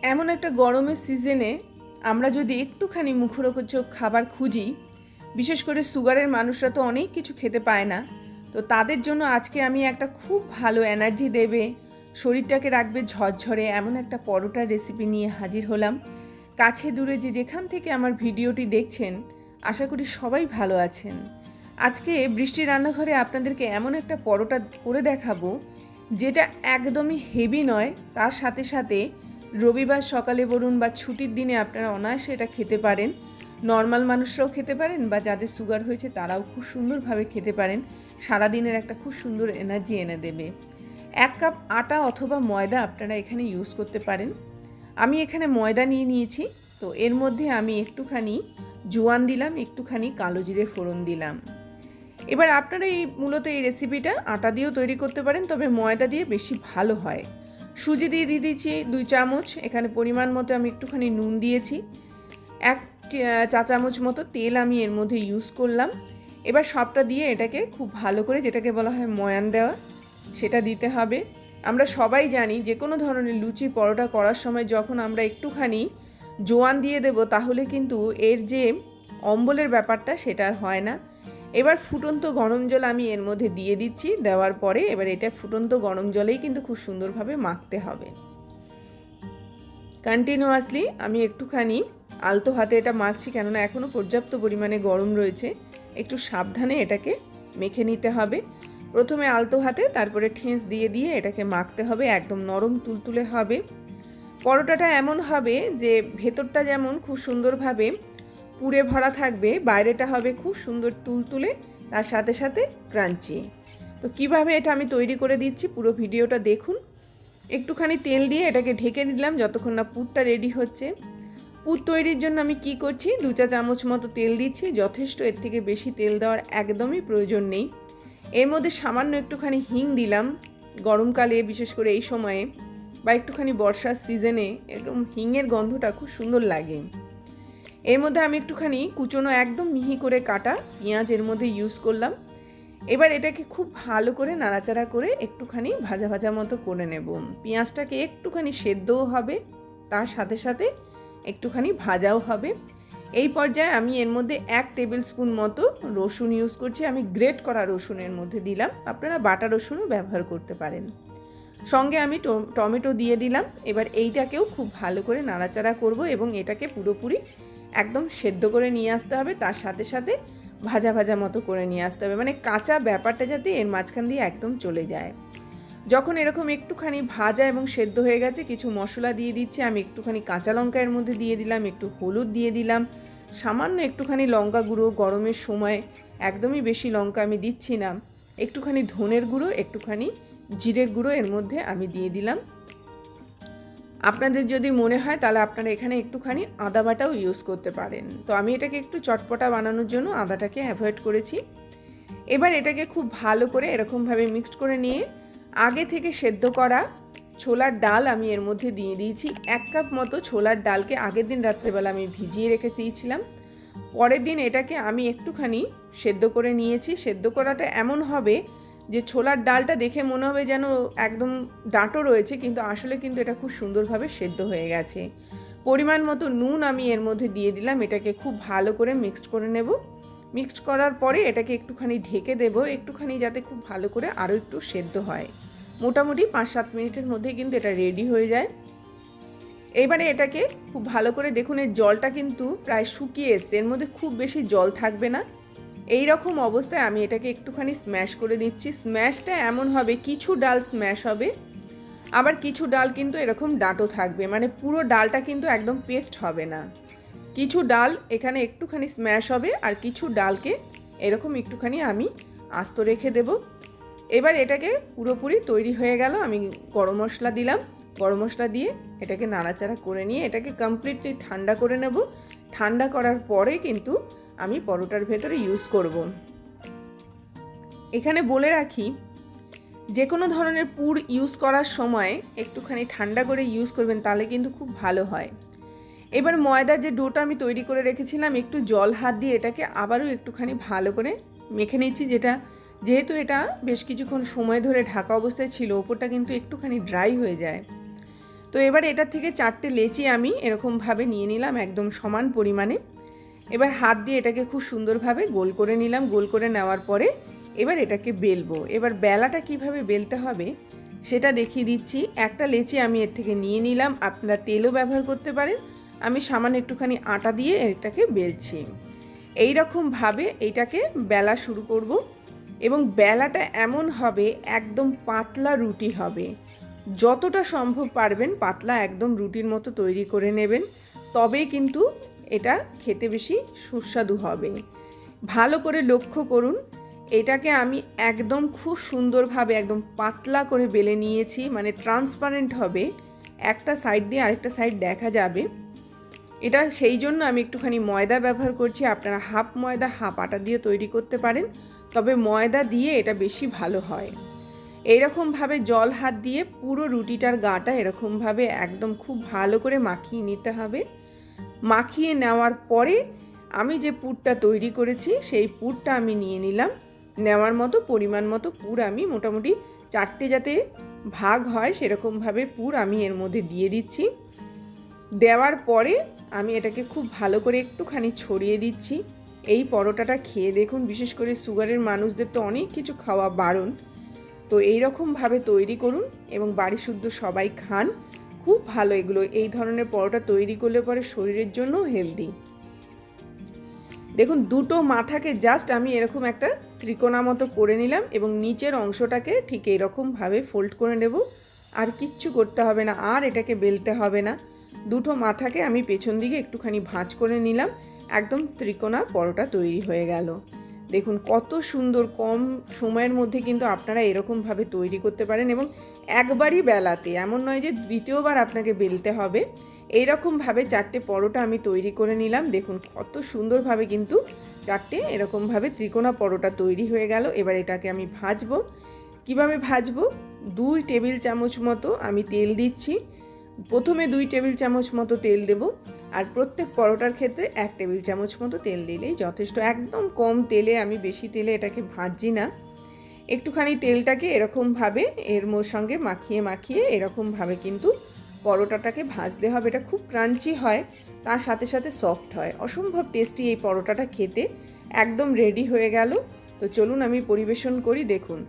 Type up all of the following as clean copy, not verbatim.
এমন একটা গরমের সিজনে আমরা যদি একটুখানি মুখরোচক খাবার খুঁজি, বিশেষ করে সুগারের মানুষরা তো অনেক কিছু খেতে পায় না, তো তাদের জন্য আজকে আমি একটা খুব ভালো এনার্জি দেবে, শরীরটাকে রাখবে ঝরঝরে এমন একটা পরোটার রেসিপি নিয়ে হাজির হলাম। কাছে দূরে যে যেখান থেকে আমার ভিডিওটি দেখছেন, আশা করি সবাই ভালো আছেন। আজকে বৃষ্টি রান্নাঘরে আপনাদেরকে এমন একটা পরোটা করে দেখাবো যেটা একদমই হেভি নয়, তার সাথে সাথে রবিবার সকালে বলুন বা ছুটির দিনে আপনারা অনায়াসে এটা খেতে পারেন। নর্মাল মানুষরাও খেতে পারেন বা যাদের সুগার হয়েছে তারাও খুব সুন্দরভাবে খেতে পারেন। সারাদিনের একটা খুব সুন্দর এনার্জি এনে দেবে। 1 কাপ আটা অথবা ময়দা আপনারা এখানে ইউজ করতে পারেন। আমি এখানে ময়দা নিয়ে নিয়েছি, তো এর মধ্যে আমি একটুখানি জোয়ান দিলাম, একটুখানি কালো জিরে ফোড়ন দিলাম। এবার আপনারা মূলত এই রেসিপিটা আটা দিয়েও তৈরি করতে পারেন, তবে ময়দা দিয়ে বেশি ভালো হয়। সুজি দিয়ে দিয়েছি 2 চামচ, এখানে পরিমাণ মতো আমি একটুখানি নুন দিয়েছি, 1 চা চামচ মতো তেল আমি এর মধ্যে ইউজ করলাম। এবার সবটা দিয়ে এটাকে খুব ভালো করে, যেটাকে বলা হয় ময়ান দেওয়া, সেটা দিতে হবে। আমরা সবাই জানি যে কোনো ধরনের লুচি পরোটা করার সময় যখন আমরা একটুখানি জোয়ান দিয়ে দেব, তাহলে কিন্তু এর যে অম্বলের ব্যাপারটা সেটা আর হয় না। এবার ফুটন্ত গরম জল আমি এর মধ্যে দিয়ে দিচ্ছি। দেওয়ার পরে এবার এটা ফুটন্ত গরম জলেই কিন্তু খুব সুন্দরভাবে মাখতে হবে। কন্টিনিউয়াসলি আমি একটুখানি আলতো হাতে এটা মাখছি, কেননা এখনও পর্যাপ্ত পরিমাণে গরম রয়েছে। একটু সাবধানে এটাকে মেখে নিতে হবে। প্রথমে আলতো হাতে, তারপরে ঠেস দিয়ে দিয়ে এটাকে মাখতে হবে। একদম নরম তুলতুলে হবে পরোটাটা। এমন হবে যে ভেতরটা যেমন খুব সুন্দরভাবে পুরে ভরা থাকবে, বাইরেটা হবে খুব সুন্দর তুলতুলে, তার সাথে সাথে ক্রাঞ্চি। তো কিভাবে এটা আমি তৈরি করে দিচ্ছি পুরো ভিডিওটা দেখুন। একটুখানি তেল দিয়ে এটাকে ঢেকে দিলাম যতক্ষণ না পুরটা রেডি হচ্ছে। পুর তৈরির জন্য আমি কি করছি, 2 চা চামচ মতো তেল দিচ্ছি, যথেষ্ট। এর থেকে বেশি তেল দেওয়ার একদমই প্রয়োজন নেই। এর মধ্যে সামান্য একটুখানি হিং দিলাম। গরমকালে বিশেষ করে এই সময়ে বা একটুখানি বর্ষার সিজনে এরকম হিংয়ের গন্ধটা খুব সুন্দর লাগে। এর মধ্যে আমি একটুখানি কুচনো একদম মিহি করে কাটা পেঁয়াজ এর মধ্যে ইউজ করলাম। এবার এটাকে খুব ভালো করে নাড়াচাড়া করে একটুখানি ভাজা ভাজা মতো করে নেব। পেঁয়াজটাকে একটুখানি সেদ্ধও হবে, তার সাথে সাথে একটুখানি ভাজাও হবে। এই পর্যায়ে আমি এর মধ্যে 1 টেবিল স্পুন মতো রসুন ইউজ করছি। আমি গ্রেট করা রসুনের মধ্যে দিলাম, আপনারা বাটা রসুনও ব্যবহার করতে পারেন। সঙ্গে আমি টমেটো দিয়ে দিলাম। এবার এইটাকেও খুব ভালো করে নাড়াচাড়া করব এবং এটাকে পুরোপুরি একদম সেদ্ধ করে নিয়ে আসতে হবে, তার সাথে সাথে ভাজা ভাজা মতো করে নিয়ে আসতে হবে, মানে কাঁচা ব্যাপারটা যাতে এর মাঝখান দিয়ে একদম চলে যায়। যখন এরকম একটুখানি ভাজা এবং সেদ্ধ হয়ে গেছে, কিছু মশলা দিয়ে দিচ্ছি। আমি একটুখানি কাঁচা লঙ্কা এর মধ্যে দিয়ে দিলাম, একটু হলুদ দিয়ে দিলাম, সামান্য একটুখানি লঙ্কা গুঁড়ো, গরমের সময় একদমই বেশি লঙ্কা আমি দিচ্ছি না, একটুখানি ধনের গুঁড়ো, একটুখানি জিরের গুঁড়ো এর মধ্যে আমি দিয়ে দিলাম। আপনাদের যদি মনে হয় তাহলে আপনারা এখানে একটুখানি আদা বাটাও ইউজ করতে পারেন। তো আমি এটাকে একটু চটপটা বানানোর জন্য আদাটাকে অ্যাভয়েড করেছি। এবার এটাকে খুব ভালো করে এরকমভাবে মিক্সড করে নিয়ে আগে থেকে সেদ্ধ করা ছোলার ডাল আমি এর মধ্যে দিয়ে দিয়েছি। 1 কাপ মতো ছোলার ডালকে আগের দিন রাত্রেবেলা আমি ভিজিয়ে রেখে দিয়েছিলাম। পরের দিন এটাকে আমি একটুখানি সেদ্ধ করে নিয়েছি। সেদ্ধ করাটা এমন হবে যে ছোলার ডালটা দেখে মনে হবে যেন একদম ডাঁটো রয়েছে, কিন্তু আসলে কিন্তু এটা খুব সুন্দরভাবে সেদ্ধ হয়ে গেছে। পরিমাণ মতো নুন আমি এর মধ্যে দিয়ে দিলাম। এটাকে খুব ভালো করে মিক্সড করে নেব। মিক্সড করার পরে এটাকে একটুখানি ঢেকে দেব, একটুখানি যাতে খুব ভালো করে আরও একটু সেদ্ধ হয়। মোটামুটি 5-7 মিনিটের মধ্যে কিন্তু এটা রেডি হয়ে যায়। এবারে এটাকে খুব ভালো করে দেখুন, এর জলটা কিন্তু প্রায় শুকিয়ে এসছে, এর মধ্যে খুব বেশি জল থাকবে না। এই রকম অবস্থায় আমি এটাকে একটুখানি স্ম্যাশ করে দিচ্ছি। স্ম্যাশটা এমন হবে, কিছু ডাল স্ম্যাশ হবে, আবার কিছু ডাল কিন্তু এরকম ডাঁটো থাকবে, মানে পুরো ডালটা কিন্তু একদম পেস্ট হবে না। কিছু ডাল এখানে একটুখানি স্ম্যাশ হবে আর কিছু ডালকে এরকম একটুখানি আমি আস্ত রেখে দেব। এবার এটাকে পুরোপুরি তৈরি হয়ে গেল। আমি গরম মশলা দিলাম, গরম মশলা দিয়ে এটাকে নাড়াচাড়া করে নিয়ে এটাকে কমপ্লিটলি ঠান্ডা করে নেব। ঠান্ডা করার পরে কিন্তু আমি পরোটার ভেতরে ইউজ করব। এখানে বলে রাখি, যে কোনো ধরনের পুর ইউজ করার সময় একটুখানি ঠান্ডা করে ইউজ করবেন, তাহলে কিন্তু খুব ভালো হয়। এবার ময়দার যে ডোটা আমি তৈরি করে রেখেছিলাম, একটু জল হাত দিয়ে এটাকে আবারও একটুখানি ভালো করে মেখে নিচ্ছি। যেহেতু এটা বেশ কিছুক্ষণ সময় ধরে ঢাকা অবস্থায় ছিল, ওপরটা কিন্তু একটুখানি ড্রাই হয়ে যায়। তো এবার এটা থেকে 4টে লেচি আমি এরকমভাবে নিয়ে নিলাম একদম সমান পরিমাণে। এবার হাত দিয়ে এটাকে খুব সুন্দরভাবে গোল করে নিলাম। গোল করে নেওয়ার পরে এবার এটাকে বেলবো। এবার বেলাটা কিভাবে বেলতে হবে সেটা দেখিয়ে দিচ্ছি। একটা লেচি আমি এর থেকে নিয়ে নিলাম, আপনারা তেলও ব্যবহার করতে পারেন। আমি সামান্য একটুখানি আটা দিয়ে এটাকে বেলছি। এই রকমভাবে এইটাকে বেলা শুরু করব এবং বেলাটা এমন হবে একদম পাতলা রুটি হবে। যতটা সম্ভব পারবেন পাতলা একদম রুটির মতো তৈরি করে নেবেন, তবেই কিন্তু এটা খেতে বেশি সুস্বাদু হবে। ভালো করে লক্ষ্য করুন, এটাকে আমি একদম খুব সুন্দরভাবে একদম পাতলা করে বেলে নিয়েছি, মানে ট্রান্সপারেন্ট হবে, একটা সাইড দিয়ে আরেকটা সাইড দেখা যাবে। এটা সেই জন্য আমি একটুখানি ময়দা ব্যবহার করছি। আপনারা হাফ ময়দা হাফ আটা দিয়ে তৈরি করতে পারেন, তবে ময়দা দিয়ে এটা বেশি ভালো হয়। এইরকমভাবে জল হাত দিয়ে পুরো রুটিটার গাটা এরকমভাবে একদম খুব ভালো করে মাখিয়ে নিতে হবে। মাখিয়ে নেওয়ার পরে আমি যে পুরটা তৈরি করেছি সেই পুরটা আমি নিয়ে নিলাম। নেওয়ার মতো পরিমাণ মতো পুর আমি মোটামুটি 4টে যাতে ভাগ হয় সেরকমভাবে পুর আমি এর মধ্যে দিয়ে দিচ্ছি। দেওয়ার পরে আমি এটাকে খুব ভালো করে একটুখানি ছড়িয়ে দিচ্ছি। এই পরোটাটা খেয়ে দেখুন, বিশেষ করে সুগারের মানুষদের তো অনেক কিছু খাওয়া বারণ, তো এই রকমভাবে তৈরি করুন এবং বাড়ি শুদ্ধ সবাই খান। খুব ভালো এগুলো, এই ধরনের পরোটা তৈরি করলে পরে শরীরের জন্য হেলদি। দেখুন দুটো মাথাকে জাস্ট আমি এরকম একটা ত্রিকোণা মতো করে নিলাম এবং নিচের অংশটাকে ঠিক এইরকমভাবে ফোল্ড করে নেব। আর কিচ্ছু করতে হবে না, আর এটাকে বেলতে হবে না। দুটো মাথাকে আমি পেছন দিকে একটুখানি ভাঁজ করে নিলাম, একদম ত্রিকোণা পরোটা তৈরি হয়ে গেল। দেখুন কত সুন্দর, কম সময়ের মধ্যে কিন্তু আপনারা এরকমভাবে তৈরি করতে পারেন এবং একবারই বেলাতে, এমন নয় যে দ্বিতীয়বার আপনাকে বেলতে হবে। এইরকমভাবে 4টে পরোটা আমি তৈরি করে নিলাম। দেখুন কত সুন্দরভাবে কিন্তু 4টে এরকমভাবে ত্রিকোণা পরোটা তৈরি হয়ে গেল। এবার এটাকে আমি ভাজবো। কিভাবে ভাজবো? 2 টেবিল চামচ মতো আমি তেল দিচ্ছি। প্রথমে 2 টেবিল চামচ মতো তেল দেব, আর প্রত্যেক পরোটার ক্ষেত্রে 1 টেবিল চামচ মতো তেল দিলেই যথেষ্ট। একদম কম তেলে, আমি বেশি তেলে এটাকে ভাজছি না। একটুখানি তেলটাকে এরকমভাবে এর সঙ্গে মাখিয়ে মাখিয়ে এরকমভাবে কিন্তু পরোটাটাকে ভাজতে হবে। এটা খুব ক্রাঞ্চি হয়, তার সাথে সাথে সফট হয়। অসম্ভব টেস্টি এই পরোটাটা খেতে। একদম রেডি হয়ে গেল। তো চলুন আমি পরিবেশন করি। দেখুন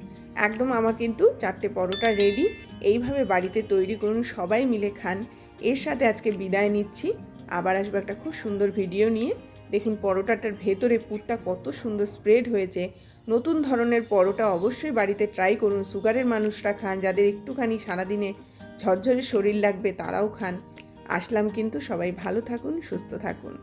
একদম আমার কিন্তু 4টে পরোটা রেডি। এইভাবে বাড়িতে তৈরি করুন, সবাই মিলে খান। এর সাথে আজকে বিদায় নিচ্ছি, আবার আসবো একটা খুব সুন্দর ভিডিও নিয়ে। দেখুন পরোটাটার ভেতরে পুরটা কত সুন্দর স্প্রেড হয়েছে। নতুন ধরনের পরোটা অবশ্যই বাড়িতে ট্রাই করুন। সুগারের মানুষরা খান, যাদের একটুখানি সারাদিনে ঝরঝরে শরীর লাগবে তারাও খান। আসলাম কিন্তু, সবাই ভালো থাকুন, সুস্থ থাকুন।